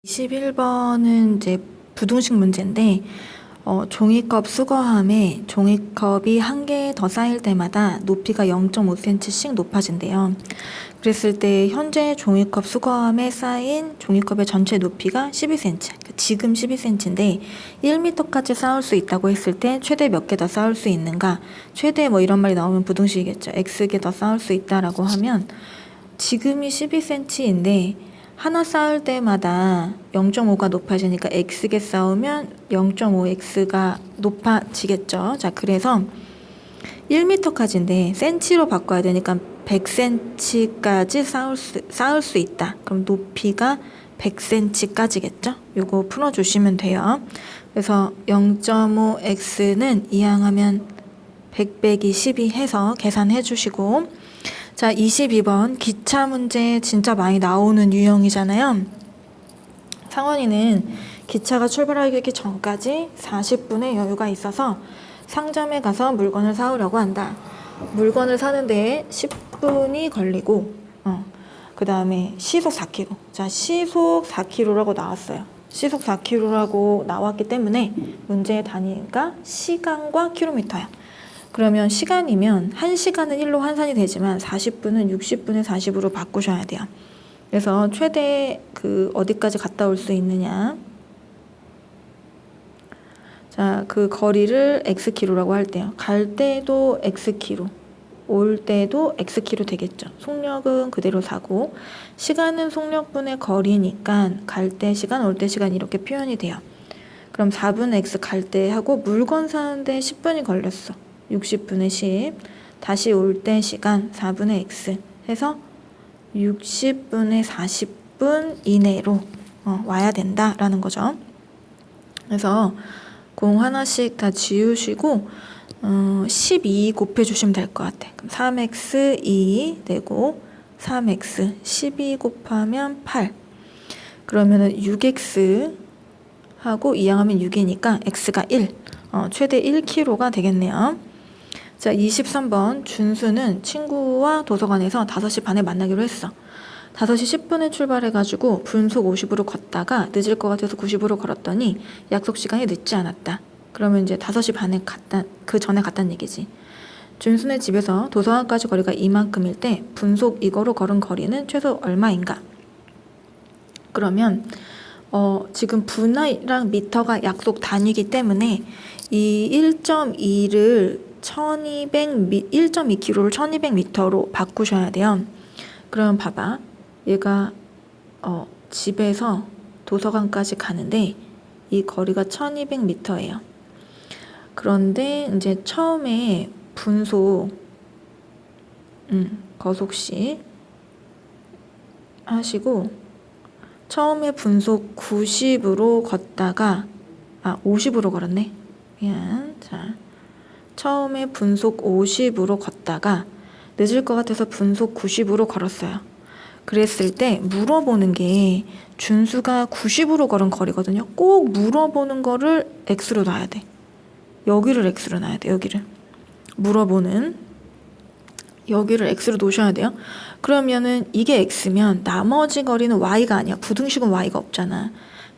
21번은 이제 부등식 문제인데 종이컵 수거함에 종이컵이 한 개 더 쌓일 때마다 높이가 0.5cm씩 높아진대요. 그랬을 때 현재 종이컵 수거함에 쌓인 종이컵의 전체 높이가 12cm, 지금 12cm인데 1m까지 쌓을 수 있다고 했을 때 최대 몇 개 더 쌓을 수 있는가? 최대 뭐 이런 말이 나오면 부등식이겠죠. X개 더 쌓을 수 있다라고 하면 지금이 12cm인데 하나 쌓을 때마다 0.5가 높아지니까 x개 쌓으면 0.5x가 높아지겠죠. 자, 그래서 1m까지인데 cm로 바꿔야 되니까 100cm까지 쌓을 수 있다. 그럼 높이가 100cm까지겠죠. 요거 풀어주시면 돼요. 그래서 0.5x는 이항하면 100 빼기 12 해서 계산해 주시고, 자, 22번 기차 문제 진짜 많이 나오는 유형이잖아요. 상원이는 기차가 출발하기 전까지 40분의 여유가 있어서 상점에 가서 물건을 사오려고 한다. 물건을 사는데 10분이 걸리고 그 다음에 시속 4km. 자, 시속 4km라고 나왔어요. 시속 4km라고 나왔기 때문에 문제의 단위가 시간과 킬로미터야. 그러면 시간이면 1시간은 1로 환산이 되지만 40분은 60분의 40으로 바꾸셔야 돼요. 그래서 최대 어디까지 갔다 올 수 있느냐. 자, 그 거리를 x키로라고 할때요. 갈 때도 x키로, 올 때도 x키로 되겠죠. 속력은 그대로 사고 시간은 속력분의 거리니까 갈 때 시간, 올 때 시간 이렇게 표현이 돼요. 그럼 4분의 x 갈 때 하고 물건 사는데 10분이 걸렸어. 60분의 10 다시 올 때 시간 4분의 x 해서 60분의 40분 이내로 와야 된다라는 거죠. 그래서 공 하나씩 다 지우시고 12 곱해주시면 될 것 같아. 그럼 3x 2 되고 3x 12 곱하면 8 그러면은 6x 하고 이항하면 6이니까 x가 1 최대 1kg가 되겠네요. 자, 23번 준수는 친구와 도서관에서 5시 반에 만나기로 했어. 5시 10분에 출발해가지고 분속 50으로 걷다가 늦을 것 같아서 90으로 걸었더니 약속 시간이 늦지 않았다. 그러면 이제 5시 반에 그 전에 갔다는 얘기지. 준수네 집에서 도서관까지 거리가 이만큼일 때 분속 이거로 걸은 거리는 최소 얼마인가? 그러면 지금 분이랑 미터가 약속 단위이기 때문에 이 1.2를 1.2km를 1200m로 바꾸셔야 돼요. 그러면 봐봐. 얘가 집에서 도서관까지 가는데 이 거리가 1200m예요. 그런데 이제 처음에 분속 거속시 하시고 처음에 분속 90으로 걷다가 50으로 걸었네. 미안. 자, 처음에 분속 50으로 걷다가 늦을 것 같아서 분속 90으로 걸었어요. 그랬을 때 물어보는 게 준수가 90으로 걸은 거리거든요. 꼭 물어보는 거를 x로 놔야 돼. 여기를 x로 놔야 돼. 여기를 물어보는 여기를 x로 놓으셔야 돼요. 그러면은 이게 x면 나머지 거리는 y가 아니야. 부등식은 y가 없잖아.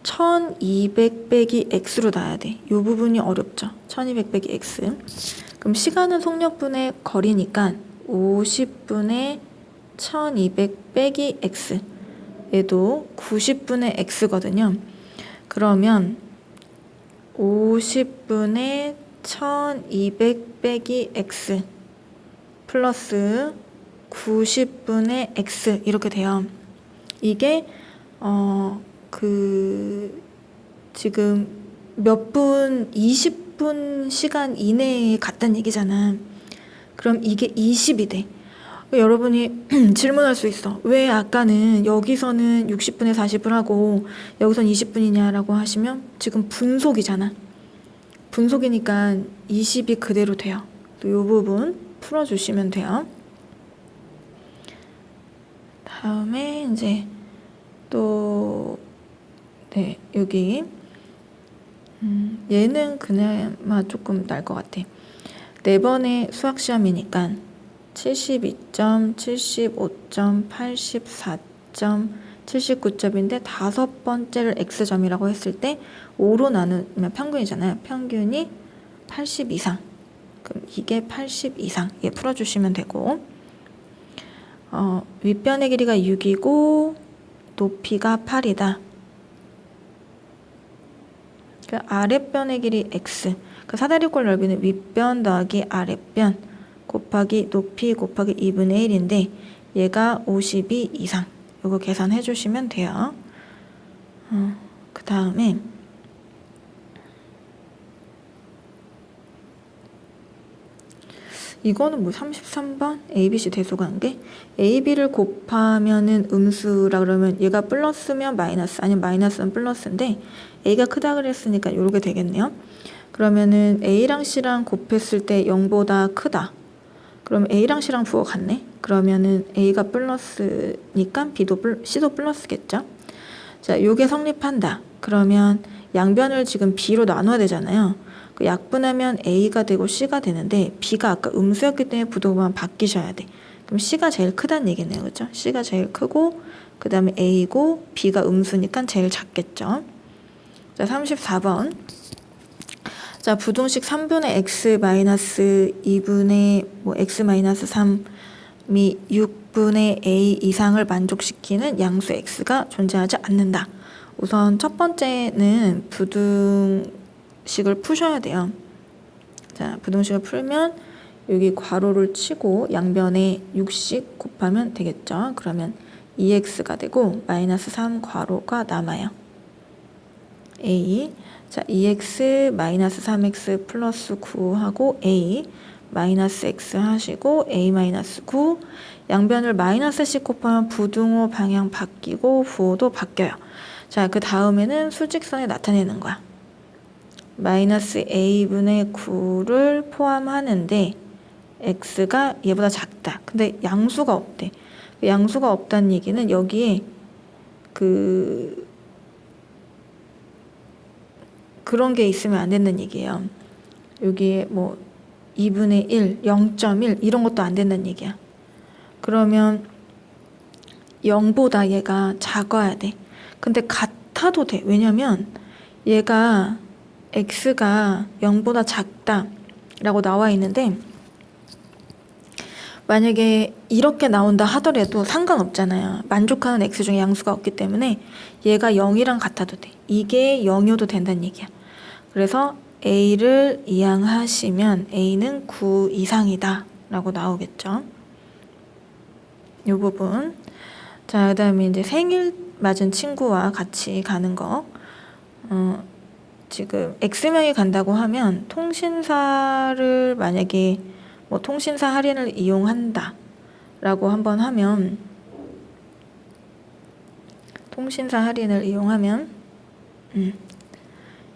1200 빼기 x로 놔야 돼. 이 부분이 어렵죠. 1200 빼기 x. 그럼 시간은 속력분의 거리니까 50분의 1200 빼기 x. 얘도 90분의 x거든요. 그러면 50분의 1200 빼기 x 플러스 90분의 x 이렇게 돼요. 이게 지금 몇 분, 20분 시간 이내에 갔다는 얘기잖아. 그럼 이게 20이 돼. 여러분이 질문할 수 있어. 왜 아까는 여기서는 60분에 40을 하고 여기선 20분이냐라고 하시면 지금 분속이잖아. 분속이니까 20이 그대로 돼요. 이 부분 풀어주시면 돼요. 다음에 이제 또 여기 얘는 그나마 조금 날 것 같아. 4번의 수학시험이니까 72점, 75점, 84점, 79점인데 다섯 번째를 x점이라고 했을 때 5로 나누면 평균이잖아요. 평균이 80 이상. 그럼 이게 80 이상. 예, 풀어주시면 되고, 윗변의 길이가 6이고 높이가 8이다. 그 아랫변의 길이 x. 그 사다리꼴 넓이는 윗변 더하기 아랫변 곱하기 높이 곱하기 2분의 1인데 얘가 52 이상. 이거 계산해 주시면 돼요. 그 다음에 이거는 뭐 33번 ABC 대소관계 AB를 곱하면은 음수라 그러면 얘가 플러스면 마이너스 아니면 마이너스면 플러스인데 A가 크다 그랬으니까 요렇게 되겠네요. 그러면은 A랑 C랑 곱했을 때 0보다 크다. 그럼 A랑 C랑 부호 같네. 그러면은 A가 플러스니까 C도 플러스겠죠. 자, 요게 성립한다. 그러면 양변을 지금 B로 나눠야 되잖아요. 그 약분하면 A가 되고 C가 되는데 B가 아까 음수였기 때문에 부호만 바뀌셔야 돼. 그럼 C가 제일 크다는 얘기네요. 그죠? C가 제일 크고 그 다음에 A고 B가 음수니까 제일 작겠죠. 자, 34번. 자, 부등식 3분의 x 마이너스 2분의 x 마이너스 3이 6분의 a 이상을 만족시키는 양수 x가 존재하지 않는다. 우선 첫 번째는 부등식을 푸셔야 돼요. 자, 부등식을 풀면 여기 괄호를 치고 양변에 6씩 곱하면 되겠죠. 그러면 2x가 되고 마이너스 3 괄호가 남아요. a. 자, 2x 마이너스 3x 플러스 9하고 a 마이너스 x 하시고 a 마이너스 9 양변을 마이너스씩 곱하면 부등호 방향 바뀌고 부호도 바뀌어요. 자, 그 다음에는 수직선에 나타내는 거야. 마이너스 a분의 9를 포함하는데 x가 얘보다 작다. 근데 양수가 없대. 양수가 없다는 얘기는 여기에 그런 게 있으면 안 된다는 얘기예요. 여기에 뭐 2분의 1, 0.1 이런 것도 안 된다는 얘기야. 그러면 0보다 얘가 작아야 돼. 근데 같아도 돼. 왜냐면 얘가 x가 0보다 작다라고 나와 있는데 만약에 이렇게 나온다 하더라도 상관없잖아요. 만족하는 x 중에 양수가 없기 때문에 얘가 0이랑 같아도 돼. 이게 0이어도 된다는 얘기야. 그래서 a를 이항하시면 a는 9 이상이다 라고 나오겠죠. 이 부분. 자, 그 다음에 이제 생일 맞은 친구와 같이 가는 거. 지금 x명이 간다고 하면 통신사를 만약에 뭐 통신사 할인을 이용한다 라고 한번 하면 통신사 할인을 이용하면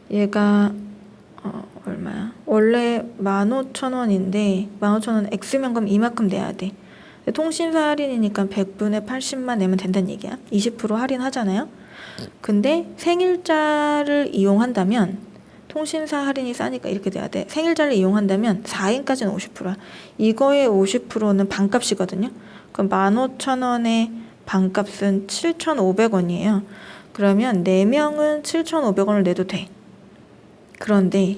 얘가 얼마야? 원래 15,000원인데 15,000원 x면금 이만큼 내야 돼. 통신사 할인이니까 100분의 80만 내면 된다는 얘기야. 20% 할인하잖아요. 근데 생일자를 이용한다면 통신사 할인이 싸니까 이렇게 돼야 돼. 생일자를 이용한다면 4인까지는 50%야. 이거의 50%는 반값이거든요. 그럼 15,000원의 반값은 7,500원이에요. 그러면 4명은 7,500원을 내도 돼. 그런데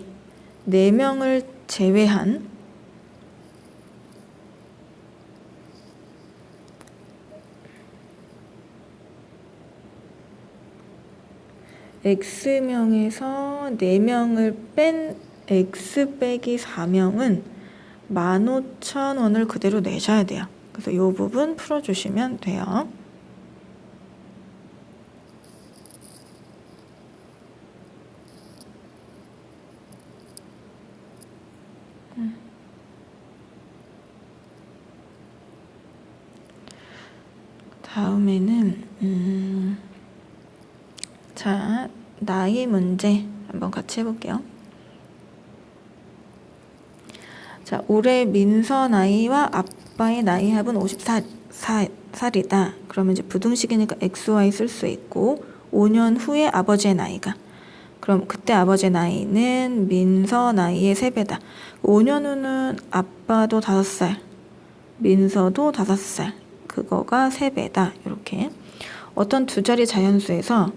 4명을 제외한 X명에서 4명을 뺀 X 빼기 4명은 15,000원을 그대로 내셔야 돼요. 그래서 이 부분 풀어주시면 돼요. 다음에는 자, 나이 문제 한번 같이 해볼게요. 자, 올해 민서 나이와 아빠의 나이 합은 54살이다. 그러면 이제 부등식이니까 XY 쓸 수 있고 5년 후에 아버지의 나이가 그럼 그때 아버지의 나이는 민서 나이의 3배다. 5년 후는 아빠도 5살 민서도 5살 그거가 3배다. 이렇게 어떤 두 자리 자연수에서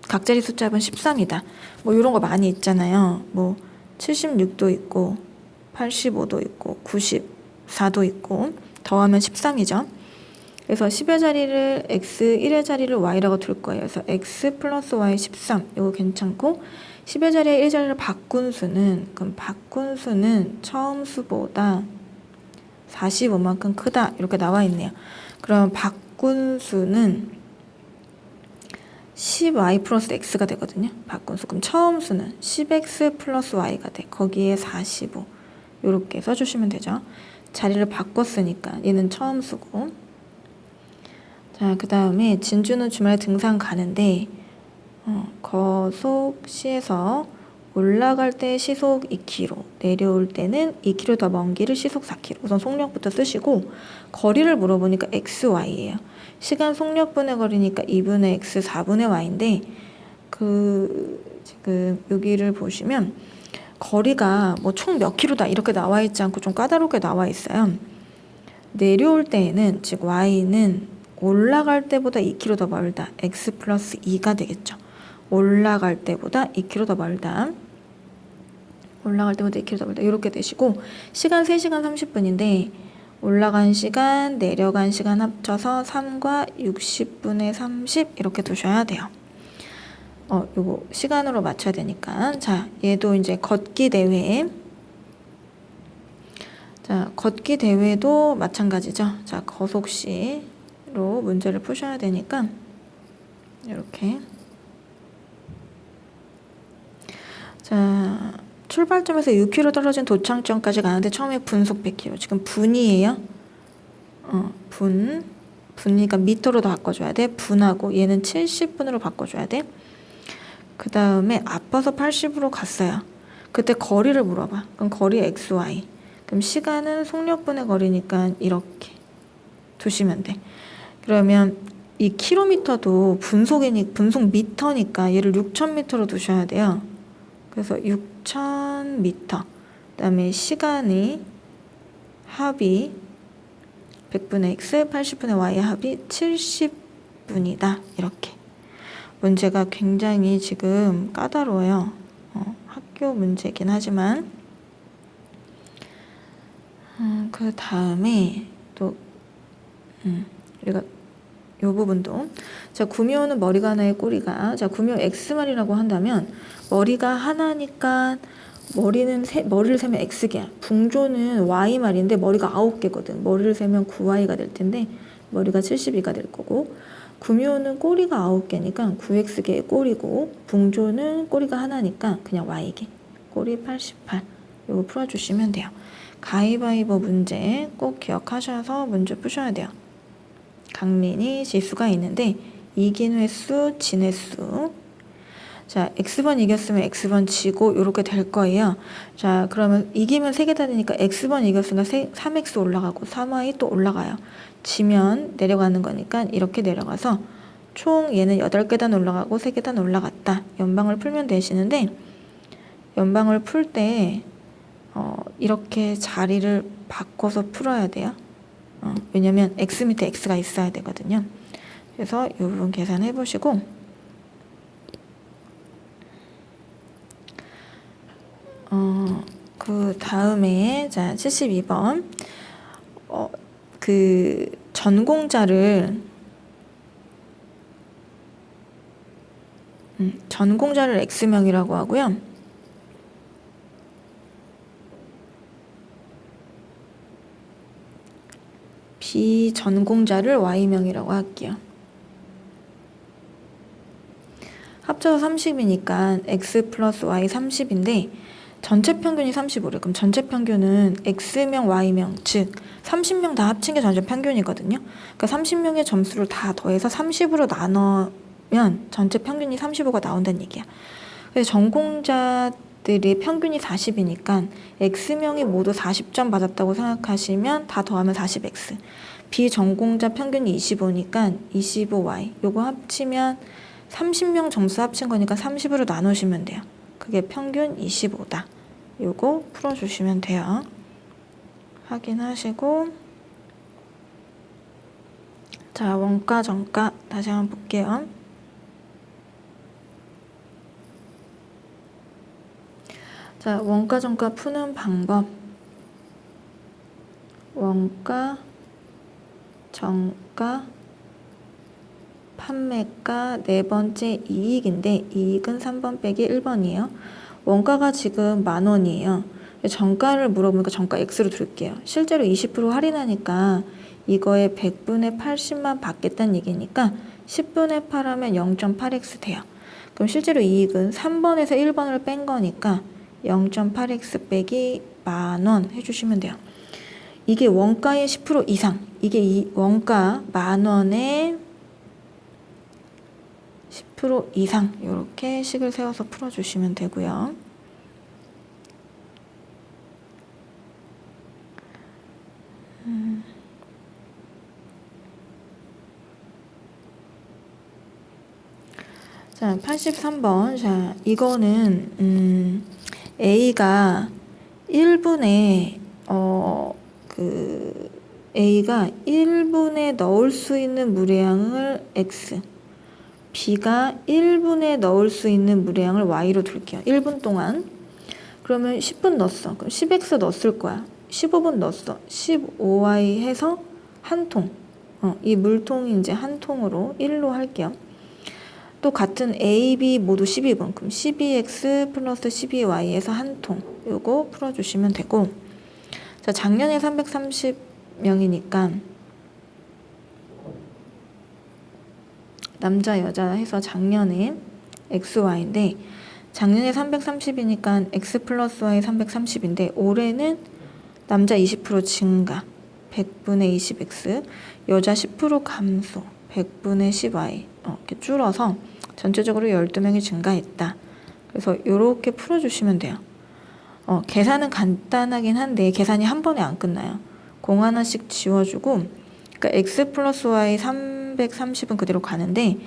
각자리 숫자합은 13이다. 뭐 이런 거 많이 있잖아요. 뭐 76도 있고 85도 있고 94도 있고 더하면 13이죠. 그래서 10의 자리를 x, 1의 자리를 y라고 둘 거예요. 그래서 x 플러스 y 13 이거 괜찮고 10의 자리에 1의 자리를 바꾼 수는 그럼 바꾼 수는 처음 수보다 45만큼 크다 이렇게 나와 있네요. 그럼 바꾼 수는 10y 플러스 x가 되거든요. 바꾼 수. 그럼 처음 수는 10x 플러스 y가 돼. 거기에 45 이렇게 써주시면 되죠. 자리를 바꿨으니까 얘는 처음 수고. 자, 그 다음에 진주는 주말에 등산 가는데 거속시에서 올라갈 때 시속 2km, 내려올 때는 2km 더 먼 길을 시속 4km. 우선 속력부터 쓰시고 거리를 물어보니까 xy예요. 시간 속력분의 거리니까 2분의 x, 4분의 y인데 지금 여기를 보시면 거리가 뭐 총 몇 킬로다 이렇게 나와 있지 않고 좀 까다롭게 나와 있어요. 내려올 때에는 즉 y는 올라갈 때보다 2km 더 멀다. x 플러스 2가 되겠죠. 올라갈 때보다 2km 더 멀다. 올라갈 때보다 2km 더 멀다. 이렇게 되시고 시간 3시간 30분인데 올라간 시간, 내려간 시간 합쳐서 3과 60분의 30 이렇게 두셔야 돼요. 요거 시간으로 맞춰야 되니까. 자, 얘도 이제 걷기 대회. 자, 걷기 대회도 마찬가지죠. 자, 거속시로 문제를 푸셔야 되니까 이렇게. 자, 출발점에서 6km 떨어진 도착점까지 가는데 처음에 분속 100km. 지금 분이에요. 분이니까 미터로 바꿔줘야 돼. 분하고 얘는 70분으로 바꿔줘야 돼. 그 다음에 앞서서 80으로 갔어요. 그때 거리를 물어봐. 그럼 거리 xy. 그럼 시간은 속력분의 거리니까 이렇게 두시면 돼. 그러면 이 킬로미터도 분속 미터니까 얘를 6000미터로 두셔야 돼요. 그래서 6000미터. 그 다음에 시간이 합이 100분의 x, 80분의 y 합이 70분이다. 이렇게. 문제가 굉장히 지금 까다로워요. 학교 문제긴 하지만. 그 다음에 또, 우리가 요 부분도. 자, 구미호는 머리가 하나에 꼬리가. 자, 구미호 x말이라고 한다면 머리가 하나니까 머리를 세면 x개야. 붕조는 y말인데 머리가 9개거든. 머리를 세면 9y가 될 텐데 머리가 72가 될 거고, 구미호는 꼬리가 9개니까 9x개의 꼬리고, 붕조는 꼬리가 하나니까 그냥 y개. 꼬리 88. 이거 풀어주시면 돼요. 가위바위보 문제 꼭 기억하셔서 문제 푸셔야 돼요. 강민이 지수가 있는데 이긴 횟수, 진 횟수. 자, x번 이겼으면 x번 지고 이렇게 될 거예요. 자, 그러면 이기면 3계단 되니까 x번 이겼으니까 3x 올라가고 3y 또 올라가요. 지면 내려가는 거니까 이렇게 내려가서 총 얘는 8계단 올라가고 3계단 올라갔다. 연방을 풀면 되시는데, 연방을 풀 때 이렇게 자리를 바꿔서 풀어야 돼요. 왜냐면 x 밑에 x가 있어야 되거든요. 그래서 이 부분 계산해 보시고, 그 다음에 자 72번 그 전공자를 x명이라고 하고요. 비전공자를 y명이라고 할게요. 합쳐서 30이니까 x 플러스 y 30인데 전체 평균이 35래. 그럼 전체 평균은 x명, y명, 즉 30명 다 합친 게 전체 평균이거든요. 그러니까 30명의 점수를 다 더해서 30으로 나누면 전체 평균이 35가 나온다는 얘기야. 그래서 전공자들의 평균이 40이니까 x명이 모두 40점 받았다고 생각하시면 다 더하면 40x. 비전공자 평균이 25니까 25y. 요거 합치면 30명 점수 합친 거니까 30으로 나누시면 돼요. 그게 평균 25다. 요거 풀어주시면 돼요. 확인하시고, 자, 원가, 정가 다시 한번 볼게요. 자, 원가, 정가 푸는 방법. 원가, 정가, 판매가 네 번째 이익인데 이익은 3번 빼기 1번이에요. 원가가 지금 10,000원이에요. 정가를 물어보니까 정가 X로 둘게요. 실제로 20% 할인하니까 이거에 100분의 80만 받겠다는 얘기니까 10분의 8 하면 0.8X 돼요. 그럼 실제로 이익은 3번에서 1번을 뺀 거니까 0.8X 빼기 10,000원 해주시면 돼요. 이게 원가의 10% 이상. 이게 이 원가 10,000원에 10% 이상 이렇게 식을 세워서 풀어주시면 되고요. 자, 83번. 자, 이거는 A가 1분에 A가 1분에 넣을 수 있는 물량을 X, B가 1분에 넣을 수 있는 물량을 Y로 둘게요. 1분 동안. 그러면 10분 넣었어. 그럼 10X 넣었을 거야. 15분 넣었어. 15Y 해서 한 통. 이 물통이 이제 한 통으로 1로 할게요. 또 같은 A, B 모두 12분. 그럼 12X 플러스 12Y에서 한 통. 요거 풀어주시면 되고. 자, 작년에 330명이니까 남자, 여자 해서 작년에 XY인데 작년에 330이니까 X 플러스 Y 330인데 올해는 남자 20% 증가 100분의 20X, 여자 10% 감소 100분의 10Y 이렇게 줄어서 전체적으로 12명이 증가했다. 그래서 이렇게 풀어주시면 돼요. 계산은 간단하긴 한데 계산이 한 번에 안 끝나요. 공 하나씩 지워주고 그러니까 X 플러스 Y 330은 그대로 가는데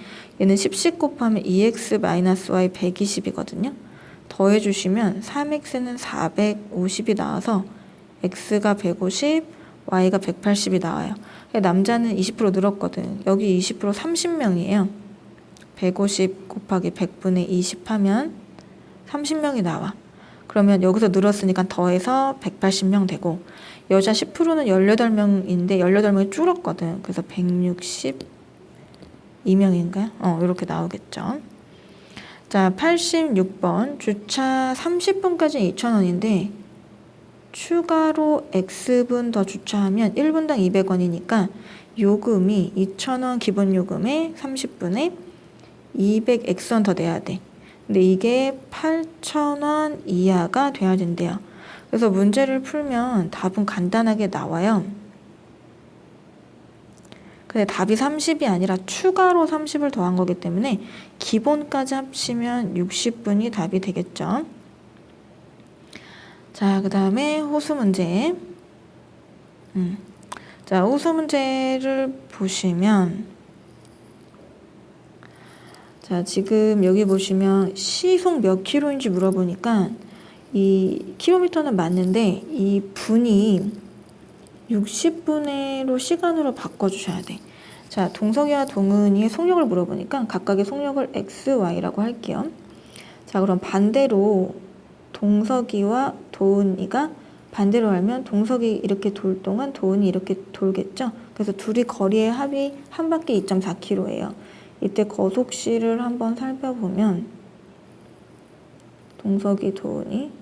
얘는 10씩 곱하면 2X 마이너스 Y 120이거든요. 더해주시면 3X는 450이 나와서 X가 150, Y가 180이 나와요. 남자는 20% 늘었거든. 여기 20% 30명이에요. 150 곱하기 100분의 20 하면 30명이 나와. 그러면 여기서 늘었으니까 더해서 180명 되고 여자 10%는 18명인데 18명이 줄었거든. 그래서 162명인가요? 이렇게 나오겠죠. 자, 86번 주차 30분까지는 2,000원인데 추가로 X분 더 주차하면 1분당 200원이니까 요금이 2,000원 기본 요금에 30분에 200X원 더 내야 돼. 근데 이게 8,000원 이하가 돼야 된대요. 그래서 문제를 풀면 답은 간단하게 나와요. 근데 답이 30이 아니라 추가로 30을 더한 거기 때문에 기본까지 합치면 60분이 답이 되겠죠. 자, 그 다음에 호수 문제. 자, 호수 문제를 보시면 자, 지금 여기 보시면 시속 몇 킬로인지 물어보니까 이 킬로미터는 맞는데 이 분이 60분으로 시간으로 바꿔주셔야 돼. 자, 동석이와 동은이의 속력을 물어보니까 각각의 속력을 X, Y라고 할게요. 자, 그럼 반대로 동석이와 도은이가 반대로 하면 동석이 이렇게 돌 동안 도은이 이렇게 돌겠죠. 그래서 둘이 거리의 합이 한 바퀴 2.4km예요. 이때 거속시를 한번 살펴보면 동석이, 도은이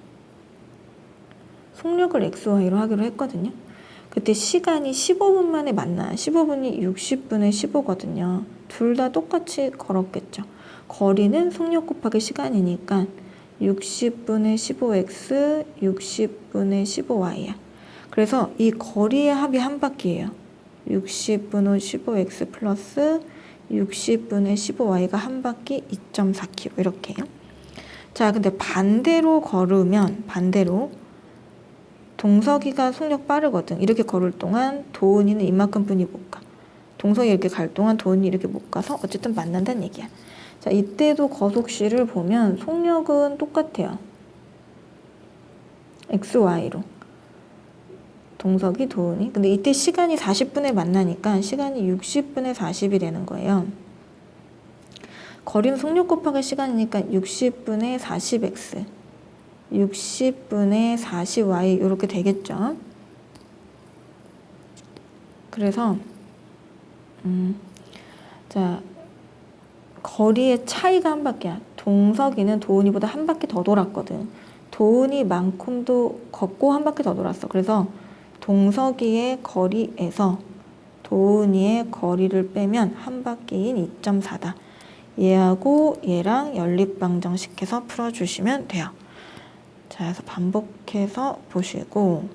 속력을 XY로 하기로 했거든요. 그때 시간이 15분 만에 만나요. 15분이 60분의 15거든요. 둘 다 똑같이 걸었겠죠. 거리는 속력 곱하기 시간이니까 60분의 15x, 60분의 15y야. 그래서 이 거리의 합이 한 바퀴예요. 60분의 15x 플러스 60분의 15y가 한 바퀴 2.4km 이렇게요. 자, 근데 반대로 걸으면 반대로 동석이가 속력 빠르거든. 이렇게 걸을 동안 도은이는 이만큼 뿐이 못 가. 동석이 이렇게 갈 동안 도은이 이렇게 못 가서 어쨌든 만난다는 얘기야. 자, 이때도 거속시를 보면 속력은 똑같아요. XY로. 동석이 도은이. 근데 이때 시간이 40분에 만나니까 시간이 60분의 40이 되는 거예요. 거리는 속력 곱하기 시간이니까 60분의 40x, 60분의 40y 이렇게 되겠죠. 그래서 자, 거리의 차이가 한 바퀴야. 동석이는 도은이보다 한 바퀴 더 돌았거든. 도은이만큼도 걷고 한 바퀴 더 돌았어. 그래서 동석이의 거리에서 도은이의 거리를 빼면 한 바퀴인 2.4다. 얘하고 얘랑 연립방정식해서 풀어주시면 돼요. 자, 그래서 반복해서 보시고